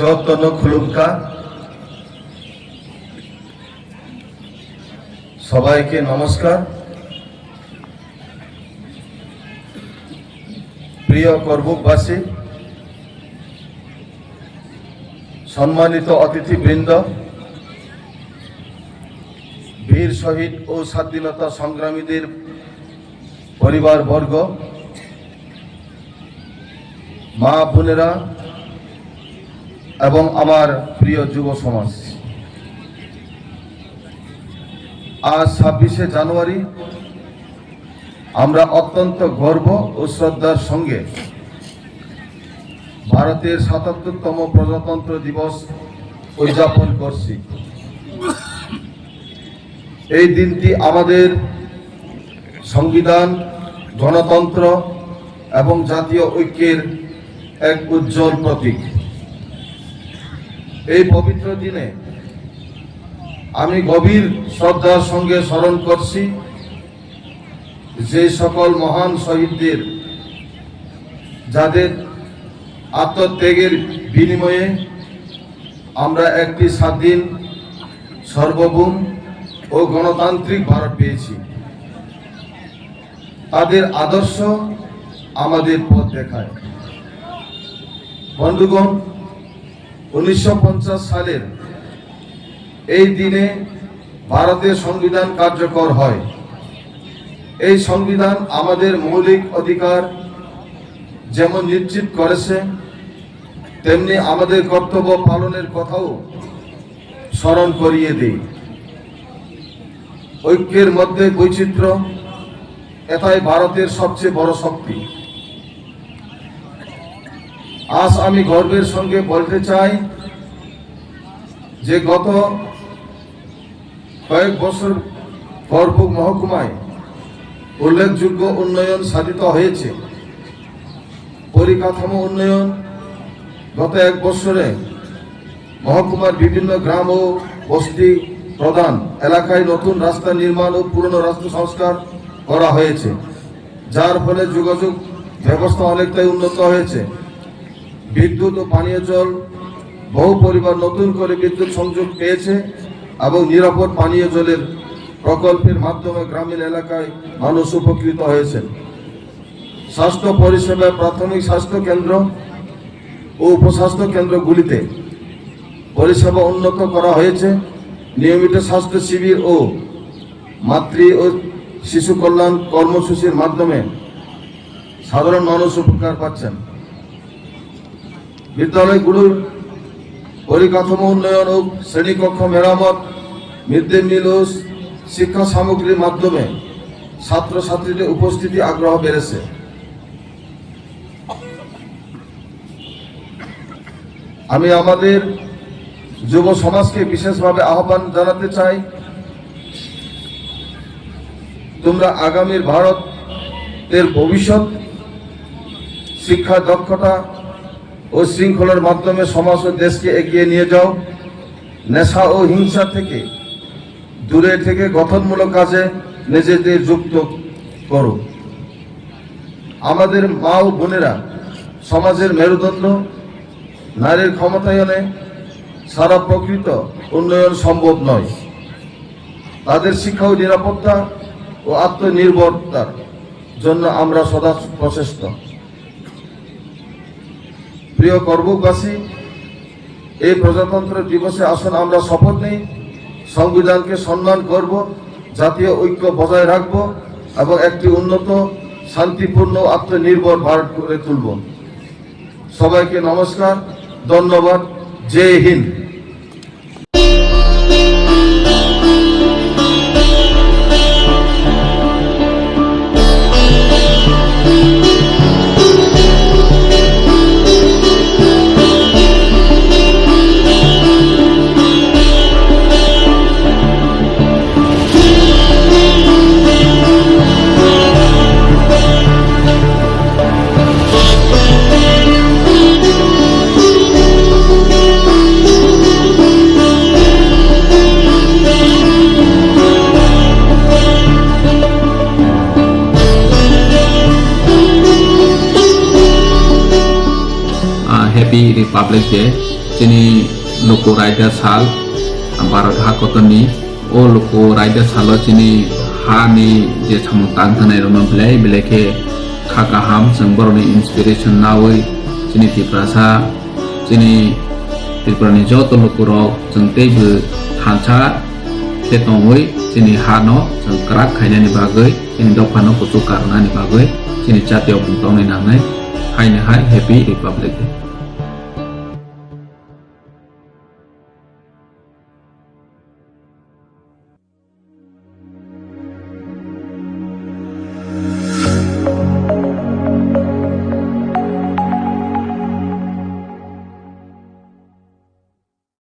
জগত্তন্ন খুলুমকা। সবাইকে নমস্কার। প্রিয় করবুকবাসী, সম্মানিত অতিথিবৃন্দ, বীর শহীদ ও স্বাধীনতা সংগ্রামীদের পরিবারবর্গ, মা বোনেরা এবং আমার প্রিয় যুব সমাজ, আজ ২৬শে জানুয়ারি আমরা অত্যন্ত গর্ব ও শ্রদ্ধার সঙ্গে ভারতের ৭৭তম প্রজাতন্ত্র দিবস উদযাপন করছি। এই দিনটি আমাদের সংবিধান, গণতন্ত্র এবং জাতীয় ঐক্যের এক উজ্জ্বল প্রতীক। এই পবিত্র দিনে আমি গভীর শ্রদ্ধার সঙ্গে স্মরণ করছি যে সকল মহান শহীদদের, যাদের আত্মত্যাগের বিনিময়ে আমরা একটি স্বাধীন, সার্বভৌম ও গণতান্ত্রিক ভারত পেয়েছি। তাদের আদর্শ আমাদের পথ দেখায়। বন্ধুগণ, ১৯৫০ সালের এই দিনে ভারতের সংবিধান কার্যকর হয়। এই সংবিধান আমাদের মৌলিক অধিকার যেমন নিশ্চিত করেছে, তেমনি আমাদের কর্তব্য পালনের কথাও স্মরণ করিয়ে দেয়। ঐক্যের মধ্যে বৈচিত্র্য, এটাই ভারতের সবচেয়ে বড় শক্তি। আজ আমি গর্বের সঙ্গে বলতে চাই যে গত কয়েক বছর করবুক মহকুমায় উল্লেখযোগ্য উন্নয়ন সাধিত হয়েছে। পরিকাঠামো উন্নয়ন, গত এক বছরে মহকুমার বিভিন্ন গ্রাম ও বস্তি প্রধান এলাকায় নতুন রাস্তা নির্মাণ ও পুরনো রাস্তা সংস্কার করা হয়েছে, যার ফলে যোগাযোগ ব্যবস্থা অনেকটাই উন্নত হয়েছে। বিদ্যুৎ ও পানীয় জল, বহু পরিবার নতুন করে বিদ্যুৎ সংযোগ পেয়েছে এবং নিরাপদ পানীয় জলের প্রকল্পের মাধ্যমে গ্রামীণ এলাকায় মানুষ উপকৃত হয়েছেন। স্বাস্থ্য পরিষেবা, প্রাথমিক স্বাস্থ্য কেন্দ্র ও উপস্বাস্থ্য কেন্দ্রগুলিতে পরিষেবা উন্নত করা হয়েছে। নিয়মিত স্বাস্থ্য শিবির ও মাতৃ ও শিশু কল্যাণ কর্মসূচির মাধ্যমে সাধারণ মানুষ উপকার পাচ্ছেন। বিদ্যালয়গুলোর পরিকাঠামো উন্নয়ন ও শ্রেণীকক্ষ মেরামত, মিড ডে মিল ও শিক্ষা সামগ্রীর মাধ্যমে ছাত্রছাত্রীদের উপস্থিতি আগ্রহ বেড়েছে। আমি আমাদের যুব সমাজকে বিশেষভাবে আহ্বান জানাতে চাই, তোমরা আগামীর ভারতের ভবিষ্যৎ শিক্ষা, দক্ষতা ও শৃঙ্খলার মাধ্যমে সমাজ ও দেশকে এগিয়ে নিয়ে যাও। নেশা ও হিংসা থেকে দূরে থেকে গঠনমূলক কাজে নিজেদের যুক্ত করো। আমাদের মা ও বোনেরা সমাজের মেরুদণ্ড। নারীর ক্ষমতায়নে সারা প্রকৃত উন্নয়ন সম্ভব নয়। তাদের শিক্ষা ও নিরাপত্তা ও আত্মনির্ভরতার জন্য আমরা সদা প্রচেষ্ট। প্রিয় করবুকবাসী, এই প্রজাতন্ত্র দিবসে আসুন আমরা শপথ নিই, সংবিধানকে সম্মান করব, জাতীয় ঐক্য বজায় রাখব এবং একটি উন্নত, শান্তিপূর্ণ, আত্মনির্ভর ভারত গড়ে তুলব। সবাইকে নমস্কার, ধন্যবাদ, জয় Hind. Happy Republic Day Sini loko raida sal Barat hakotoni o loko raida salo sini hani je samutang tanai roma belai ke kakaham sembor ni inspiration nawi sini tiprasa sini tiprani joto loko ro jengte be thancha ketongoi sini hano sengkerak kainya ni bagai sini dokano kutu karena ni bagai sini chat yo buntong ni nangai hai happy republic.